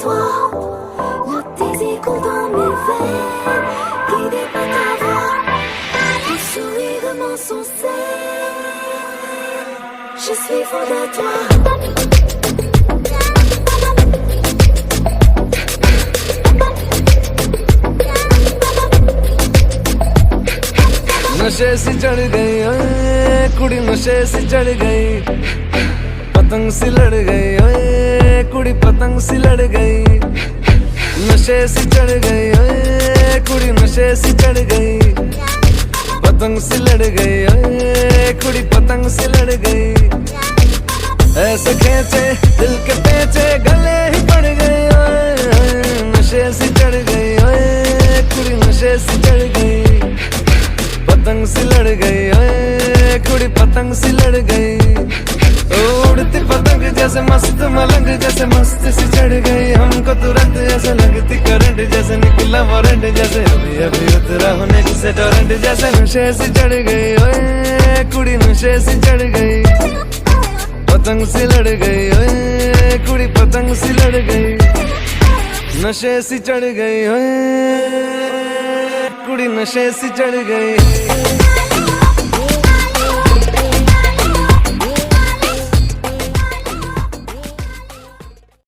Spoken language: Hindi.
toi. Le désir coule dans mes veines, guidé par ta voix. Ton sourire m'insensé, je suis fou de toi. नशे सी चढ़ गई ओए कुड़ी, नशे सी चढ़ गई, पतंग सी लड़ गई ओए कुड़ी, पतंग सी लड़ गई। नशे सी चढ़ गई ओए कुड़ी, नशे सी चढ़ गई, पतंग सी लड़ गई ओए कुड़ी, पतंग सी लड़ गई। ऐसे खेचे दिल के पेचे गले ही पड़ गए ओए, नशे सी चढ़ गई ओए कुड़ी, नशे सी चढ़ गई, पतंग सी लड़ गई ओए कुड़ी, पतंग सी लड़ गई। उड़ती पतंग जैसे मस्त मलंग, जैसे मस्त सी चढ़ गई हमको तुरंत, जैसे लगती करंट, जैसे निकला वारंट, जैसे अभी अभी उतरा होने से टोरेंट, जैसे नशे सी चढ़ गई ओए कुड़ी, नशे सी चढ़ गई, पतंग सी लड़ गई ओए कुड़ी, पतंग सी लड़ गई। नशे सी चढ़ गई ओए कुड़ी, नशे सी चढ़ गई।